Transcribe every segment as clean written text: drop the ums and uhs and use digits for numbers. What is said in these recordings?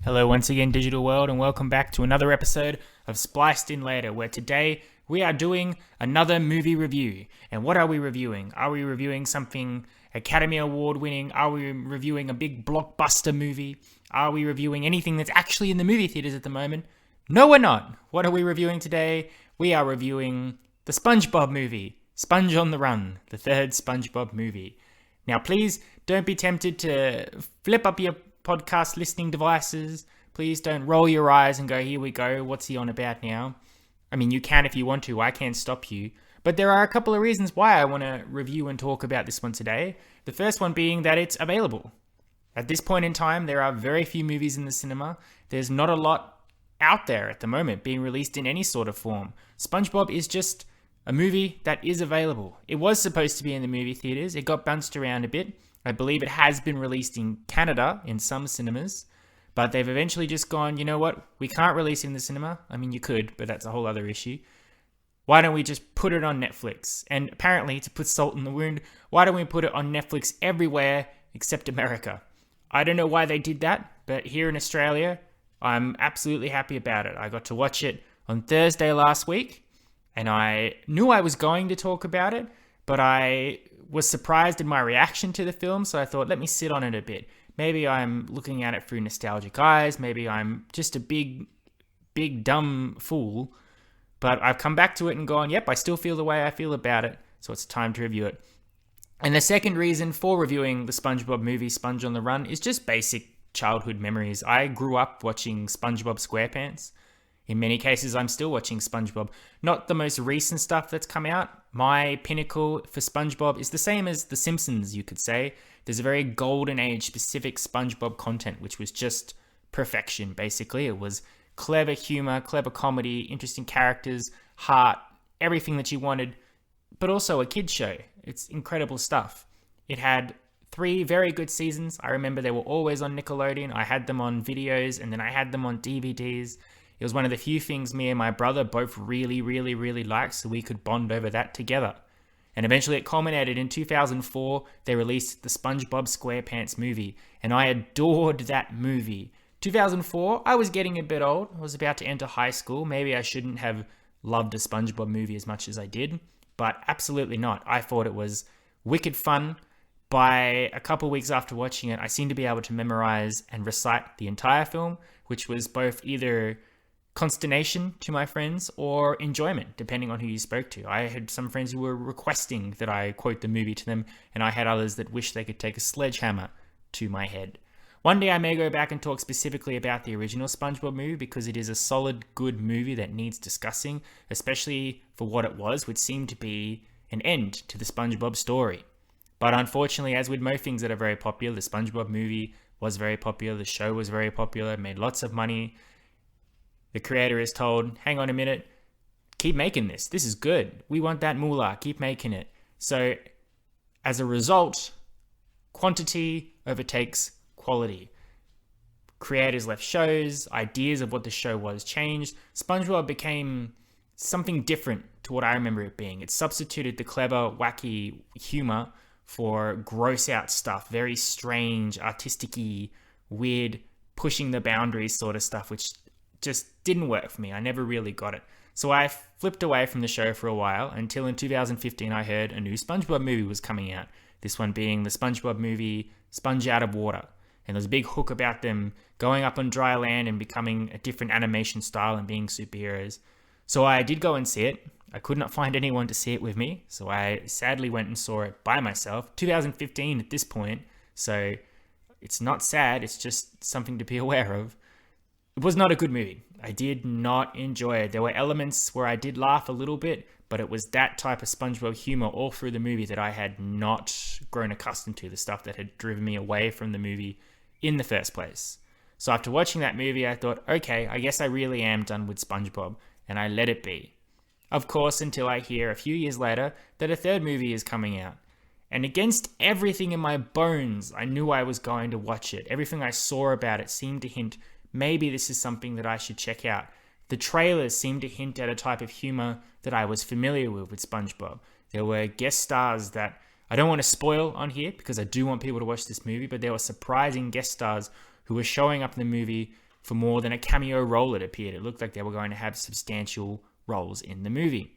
Hello once again, digital world, and welcome back to another episode of Spliced In Later, where today we are doing another movie review. And what are we reviewing? Are we reviewing something Academy Award winning? Are we reviewing a big blockbuster movie? Are we reviewing anything that's actually in the movie theaters at the moment? No, we're not. What are we reviewing today? We are reviewing the SpongeBob movie, Sponge on the Run, the third SpongeBob movie. Now, please don't be tempted to flip up your podcast listening devices. Please don't roll your eyes and go, here we go, what's he on about now? I mean, you can if you want to, I can't stop you. But there are a couple of reasons why I want to review and talk about this one today. The first one being that it's available. At this point in time, there are very few movies in the cinema. There's not a lot out there at the moment being released in any sort of form. SpongeBob is just a movie that is available. It was supposed to be in the movie theaters. It got bounced around a bit. I believe it has been released in Canada in some cinemas, but they've eventually just gone, you know what? We can't release it in the cinema. I mean, you could, but that's a whole other issue. Why don't we just put it on Netflix? And apparently, to put salt in the wound, why don't we put it on Netflix everywhere except America? I don't know why they did that, but here in Australia, I'm absolutely happy about it. I got to watch it on Thursday last week, and I knew I was going to talk about it, but I was surprised in my reaction to the film, so I thought, let me sit on it a bit. Maybe I'm looking at it through nostalgic eyes, maybe I'm just a big dumb fool, but I've come back to it and gone, yep, I still feel the way I feel about it, so it's time to review it. And the second reason for reviewing the SpongeBob movie, Sponge on the Run, is just basic childhood memories. I grew up watching SpongeBob SquarePants. In many cases, I'm still watching SpongeBob. Not the most recent stuff that's come out. My pinnacle for SpongeBob is the same as The Simpsons, you could say. There's a very golden age specific SpongeBob content, which was just perfection, basically. It was clever humor, clever comedy, interesting characters, heart, everything that you wanted, but also a kid's show. It's incredible stuff. It had 3 very good seasons. I remember they were always on Nickelodeon. I had them on videos, and then I had them on DVDs. It was one of the few things me and my brother both really liked, so we could bond over that together. And eventually it culminated in 2004. They released the SpongeBob SquarePants movie, and I adored that movie. 2004, I was getting a bit old. I was about to enter high school. Maybe I shouldn't have loved a SpongeBob movie as much as I did, but absolutely not. I thought it was wicked fun. By a couple weeks after watching it, I seemed to be able to memorize and recite the entire film, which was both either consternation to my friends or enjoyment, depending on who you spoke to. I had some friends who were requesting that I quote the movie to them, and I had others that wished they could take a sledgehammer to my head. One day I may go back and talk specifically about the original SpongeBob movie, because it is a solid, good movie that needs discussing, especially for what it was, which seemed to be an end to the SpongeBob story. But unfortunately, as with most things that are very popular, the SpongeBob movie was very popular, the show was very popular, it made lots of money. The creator is told, hang on a minute, keep making this. This is good. We want that moolah. Keep making it. So as a result, quantity overtakes quality. Creators left shows, ideas of what the show was changed. SpongeBob became something different to what I remember it being. It substituted the clever, wacky humor for gross out stuff. Very strange, artistic-y, weird, pushing the boundaries sort of stuff, which just didn't work for me. I never really got it. So I flipped away from the show for a while until in 2015 I heard a new SpongeBob movie was coming out. This one being the SpongeBob movie Sponge Out of Water. And there's a big hook about them going up on dry land and becoming a different animation style and being superheroes. So I did go and see it. I could not find anyone to see it with me, so I sadly went and saw it by myself. 2015 at this point, so it's not sad, it's just something to be aware of. It was not a good movie. I did not enjoy it. There were elements where I did laugh a little bit, but it was that type of SpongeBob humor all through the movie that I had not grown accustomed to, the stuff that had driven me away from the movie in the first place. So after watching that movie, I thought, okay, I guess I really am done with SpongeBob, and I let it be. Of course, until I hear a few years later that a third movie is coming out. And against everything in my bones, I knew I was going to watch it. Everything I saw about it seemed to hint, maybe this is something that I should check out. The trailers seemed to hint at a type of humor that I was familiar with SpongeBob. There were guest stars that I don't want to spoil on here because I do want people to watch this movie, but there were surprising guest stars who were showing up in the movie for more than a cameo role, it appeared. It looked like they were going to have substantial roles in the movie.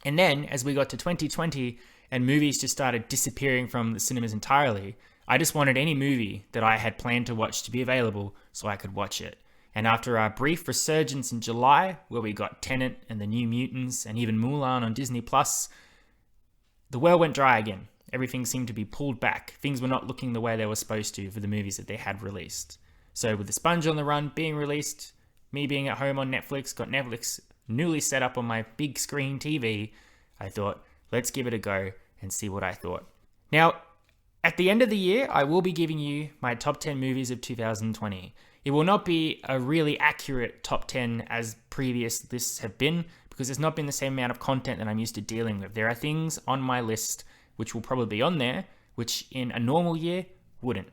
And then, as we got to 2020 and movies just started disappearing from the cinemas entirely, I just wanted any movie that I had planned to watch to be available so I could watch it. And after our brief resurgence in July, where we got Tenet and The New Mutants and even Mulan on Disney+, the well went dry again. Everything seemed to be pulled back. Things were not looking the way they were supposed to for the movies that they had released. So with The Sponge on the Run being released, me being at home on Netflix, got Netflix newly set up on my big screen TV, I thought, let's give it a go and see what I thought. Now, at the end of the year, I will be giving you my top 10 movies of 2020. It will not be a really accurate top 10 as previous lists have been, because there's not been the same amount of content that I'm used to dealing with. There are things on my list which will probably be on there, which in a normal year wouldn't.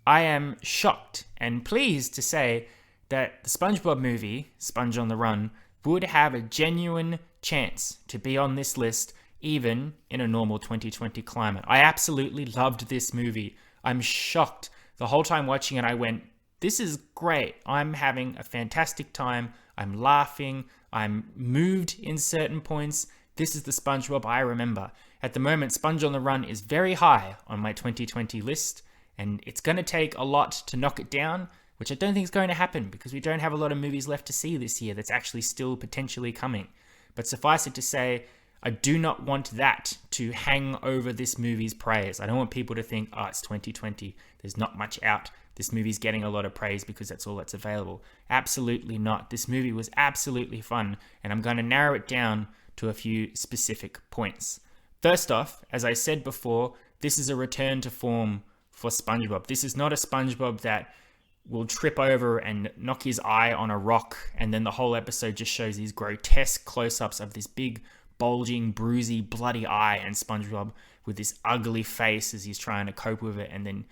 I am shocked and pleased to say that the SpongeBob movie, Sponge on the Run, would have a genuine chance to be on this list even in a normal 2020 climate. I absolutely loved this movie. I'm shocked. The whole time watching it, I went, this is great. I'm having a fantastic time. I'm laughing. I'm moved in certain points. This is the SpongeBob I remember. At the moment, Sponge on the Run is very high on my 2020 list, and it's going to take a lot to knock it down, which I don't think is going to happen because we don't have a lot of movies left to see this year that's actually still potentially coming. But suffice it to say, I do not want that to hang over this movie's praise. I don't want people to think, oh, it's 2020. There's not much out. This movie's getting a lot of praise because that's all that's available. Absolutely not. This movie was absolutely fun, and I'm going to narrow it down to a few specific points. First off, as I said before, this is a return to form for SpongeBob. This is not a SpongeBob that will trip over and knock his eye on a rock, and then the whole episode just shows these grotesque close-ups of this big, bulging, bruisey, bloody eye, and SpongeBob with this ugly face as he's trying to cope with it, and then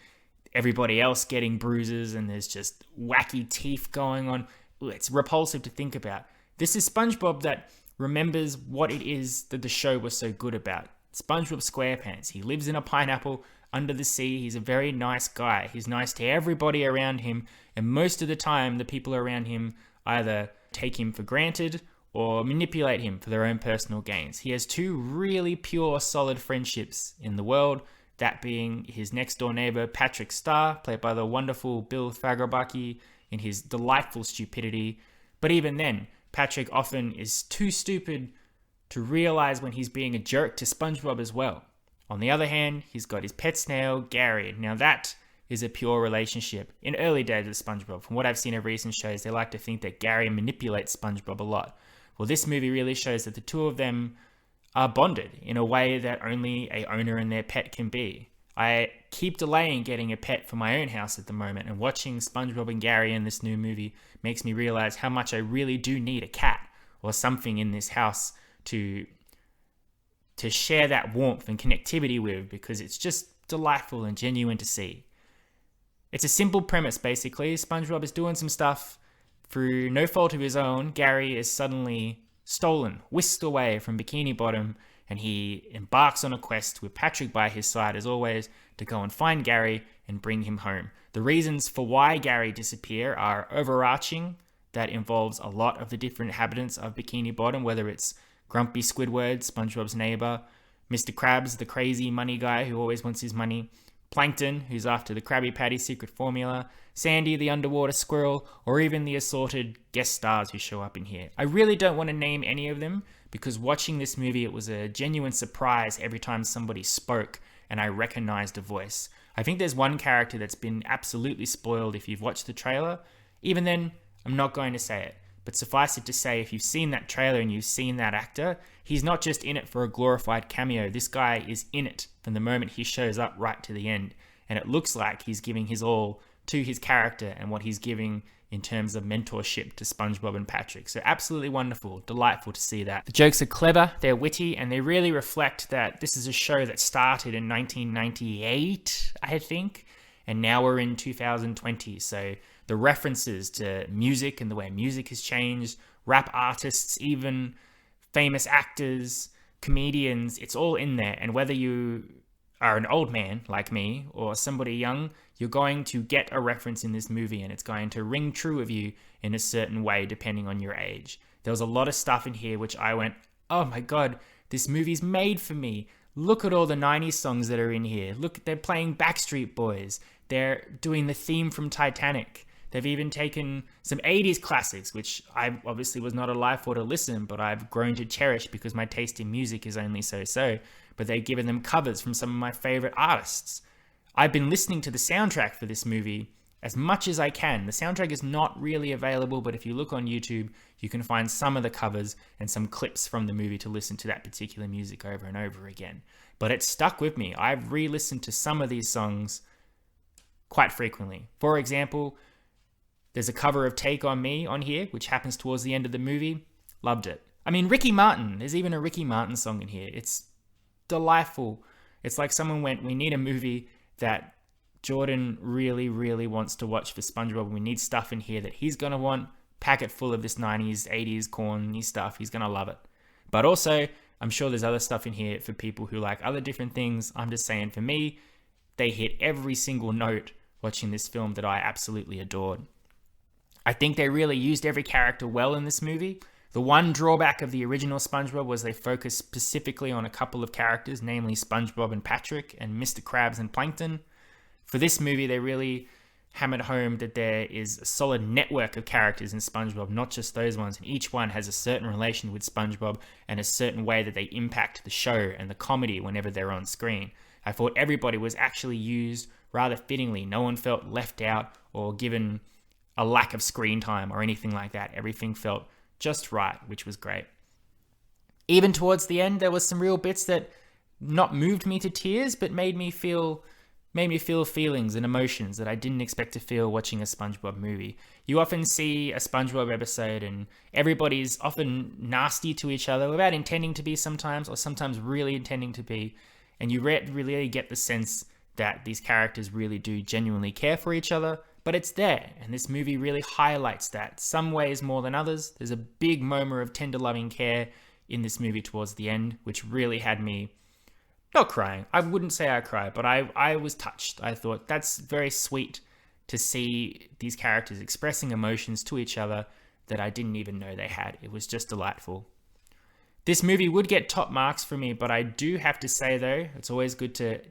everybody else getting bruises, and there's just wacky teeth going on. It's repulsive to think about. This is SpongeBob that remembers what it is that the show was so good about. SpongeBob SquarePants. He lives in a pineapple under the sea. He's a very nice guy. He's nice to everybody around him, and most of the time, the people around him either take him for granted or manipulate him for their own personal gains. He has two really pure, solid friendships in the world, that being his next-door neighbor, Patrick Star, played by the wonderful Bill Fagerbakke in his delightful stupidity. But even then, Patrick often is too stupid to realize when he's being a jerk to SpongeBob as well. On the other hand, he's got his pet snail, Gary. Now that is a pure relationship. In early days of SpongeBob, from what I've seen of recent shows, they like to think that Gary manipulates SpongeBob a lot. Well, this movie really shows that the two of them are bonded in a way that only a owner and their pet can be. I keep delaying getting a pet for my own house at the moment, and watching SpongeBob and Gary in this new movie makes me realize how much I really do need a cat or something in this house to share that warmth and connectivity with, because it's just delightful and genuine to see. It's a simple premise, basically. SpongeBob is doing some stuff through no fault of his own. Gary is suddenly stolen, whisked away from Bikini Bottom, and he embarks on a quest with Patrick by his side, as always, to go and find Gary and bring him home. The reasons for why Gary disappear are overarching. That involves a lot of the different inhabitants of Bikini Bottom, whether it's Grumpy Squidward, SpongeBob's neighbor, Mr. Krabs, the crazy money guy who always wants his money, Plankton, who's after the Krabby Patty secret formula, Sandy, the underwater squirrel, or even the assorted guest stars who show up in here. I really don't want to name any of them, because watching this movie, it was a genuine surprise every time somebody spoke and I recognized a voice. I think there's one character that's been absolutely spoiled if you've watched the trailer. Even then, I'm not going to say it. But suffice it to say, if you've seen that trailer and you've seen that actor, he's not just in it for a glorified cameo. This guy is in it from the moment he shows up right to the end. And it looks like he's giving his all to his character and what he's giving in terms of mentorship to SpongeBob and Patrick. So absolutely wonderful, delightful to see that. The jokes are clever, they're witty, and they really reflect that this is a show that started in 1998, I think, and now we're in 2020. So the references to music and the way music has changed, rap artists, even famous actors, comedians, it's all in there. And whether you are an old man like me or somebody young, you're going to get a reference in this movie and it's going to ring true of you in a certain way depending on your age. There was a lot of stuff in here which I went, oh my god, this movie's made for me. Look at all the 90s songs that are in here. Look, they're playing Backstreet Boys. They're doing the theme from Titanic. They've even taken some 80s classics, which I obviously was not alive for to listen, but I've grown to cherish because my taste in music is only so-so. But they've given them covers from some of my favorite artists. I've been listening to the soundtrack for this movie as much as I can. The soundtrack is not really available, but if you look on YouTube, you can find some of the covers and some clips from the movie to listen to that particular music over and over again. But it stuck with me. I've re-listened to some of these songs quite frequently. For example, there's a cover of Take On Me on here, which happens towards the end of the movie. Loved it. I mean, Ricky Martin. There's even a Ricky Martin song in here. It's delightful. It's like someone went, we need a movie that Jordan really, really wants to watch for SpongeBob. We need stuff in here that he's going to want. Pack it full of this 90s, 80s, corny stuff. He's going to love it. But also, I'm sure there's other stuff in here for people who like other different things. I'm just saying, for me, they hit every single note watching this film that I absolutely adored. I think they really used every character well in this movie. The one drawback of the original SpongeBob was they focused specifically on a couple of characters, namely SpongeBob and Patrick and Mr. Krabs and Plankton. For this movie, they really hammered home that there is a solid network of characters in SpongeBob, not just those ones, and each one has a certain relation with SpongeBob and a certain way that they impact the show and the comedy whenever they're on screen. I thought everybody was actually used rather fittingly. No one felt left out or given a lack of screen time or anything like that. Everything felt just right, which was great. Even towards the end, there was some real bits that not moved me to tears, but made me feel feelings and emotions that I didn't expect to feel watching a SpongeBob movie. You often see a SpongeBob episode and everybody's often nasty to each other without intending to be sometimes, or sometimes really intending to be. And you really get the sense that these characters really do genuinely care for each other, but it's there. And this movie really highlights that, some ways more than others. There's a big moment of tender loving care in this movie towards the end, which really had me not crying. I wouldn't say I cried, but I was touched. I thought that's very sweet to see these characters expressing emotions to each other that I didn't even know they had. It was just delightful. This movie would get top marks for me, but I do have to say though, it's always good to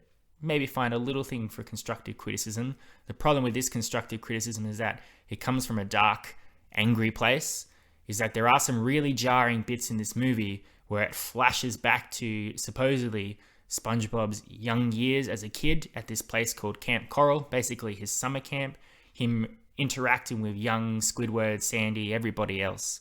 maybe find a little thing for constructive criticism. The problem with this constructive criticism is that it comes from a dark, angry place, is that there are some really jarring bits in this movie where it flashes back to supposedly SpongeBob's young years as a kid at this place called Camp Coral, basically his summer camp, him interacting with young Squidward, Sandy, everybody else.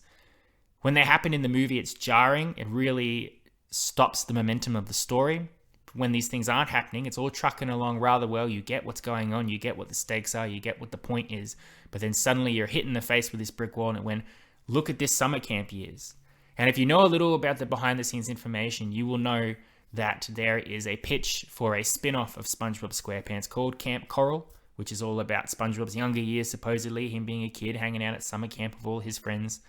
When they happen in the movie, it's jarring. It really stops the momentum of the story. When these things aren't happening, it's all trucking along rather well. You get what's going on, you get what the stakes are, you get what the point is, but then suddenly you're hit in the face with this brick wall and it went, look at this summer camp years. And if you know a little about the behind the scenes information, you will know that there is a pitch for a spin-off of SpongeBob SquarePants called Camp Coral, which is all about SpongeBob's younger years, supposedly, him being a kid hanging out at summer camp with all his friends.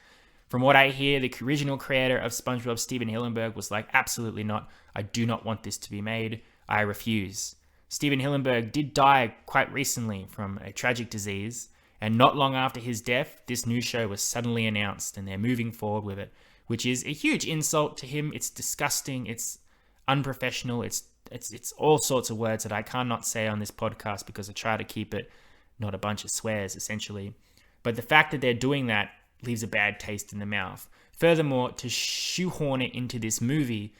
From what I hear, the original creator of SpongeBob, Steven Hillenburg, was like, absolutely not. I do not want this to be made. I refuse. Steven Hillenburg did die quite recently from a tragic disease, and not long after his death, this new show was suddenly announced, and they're moving forward with it, which is a huge insult to him. It's disgusting. It's unprofessional. It's all sorts of words that I cannot say on this podcast because I try to keep it not a bunch of swears, essentially. But the fact that they're doing that leaves a bad taste in the mouth. Furthermore, to shoehorn it into this movie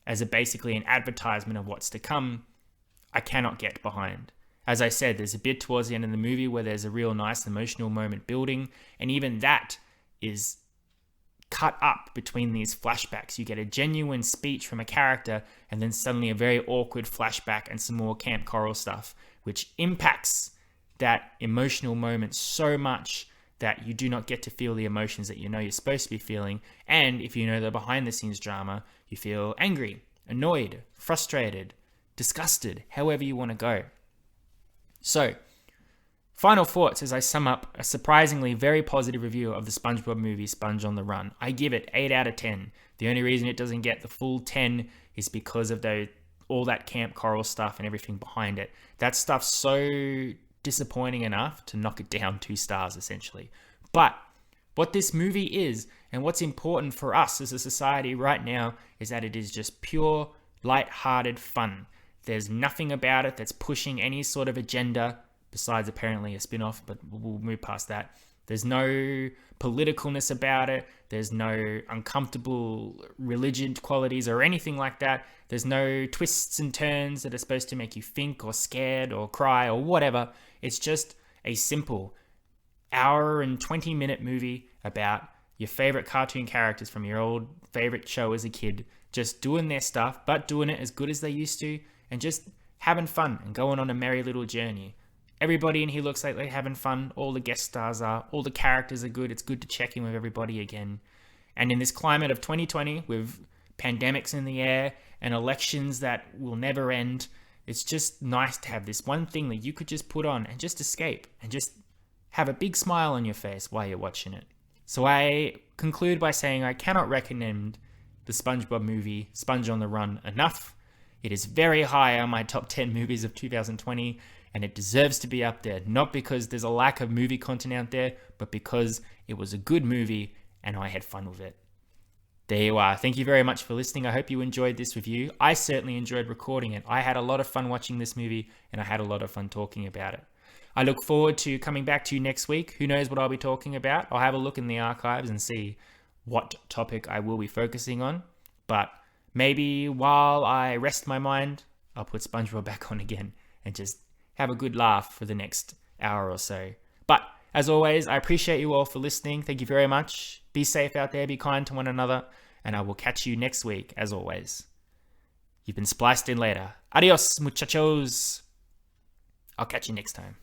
as basically an advertisement of what's to come, I cannot get behind. As I said, there's a bit towards the end of the movie where there's a real nice emotional moment building, and even that is cut up between these flashbacks. You get a genuine speech from a character and then suddenly a very awkward flashback and some more Camp Coral stuff, which impacts that emotional moment so much that you do not get to feel the emotions that you know you're supposed to be feeling. And if you know the behind the scenes drama, you feel angry, annoyed, frustrated, disgusted, however you want to go. So, final thoughts as I sum up a surprisingly very positive review of the SpongeBob movie, Sponge on the Run. I give it 8 out of 10. The only reason it doesn't get the full 10 is because of all that Camp Coral stuff and everything behind it. That stuff's so disappointing enough to knock it down 2 stars, essentially. But what this movie is, and what's important for us as a society right now, is that it is just pure, light-hearted fun. There's nothing about it that's pushing any sort of agenda, besides apparently a spin-off, but we'll move past that. There's no politicalness about it. There's no uncomfortable religion qualities or anything like that. There's no twists and turns that are supposed to make you think or scared or cry or whatever. It's just a simple hour and 20-minute movie about your favorite cartoon characters from your old favorite show as a kid, just doing their stuff, but doing it as good as they used to, and just having fun and going on a merry little journey. Everybody in here looks like they're having fun. All the guest stars are. All the characters are good. It's good to check in with everybody again. And in this climate of 2020, with pandemics in the air and elections that will never end, it's just nice to have this one thing that you could just put on and just escape and just have a big smile on your face while you're watching it. So I conclude by saying I cannot recommend the SpongeBob movie, Sponge on the Run, enough. It is very high on my top 10 movies of 2020. And it deserves to be up there, not because there's a lack of movie content out there, but because it was a good movie and I had fun with it. There you are. Thank you very much for listening. I hope you enjoyed this review. I certainly enjoyed recording it. I had a lot of fun watching this movie and I had a lot of fun talking about it. I look forward to coming back to you next week. Who knows what I'll be talking about? I'll have a look in the archives and see what topic I will be focusing on. But maybe while I rest my mind, I'll put SpongeBob back on again and just have a good laugh for the next hour or so. But as always, I appreciate you all for listening. Thank you very much. Be safe out there, be kind to one another, and I will catch you next week, as always. You've been spliced in later. Adios, muchachos. I'll catch you next time.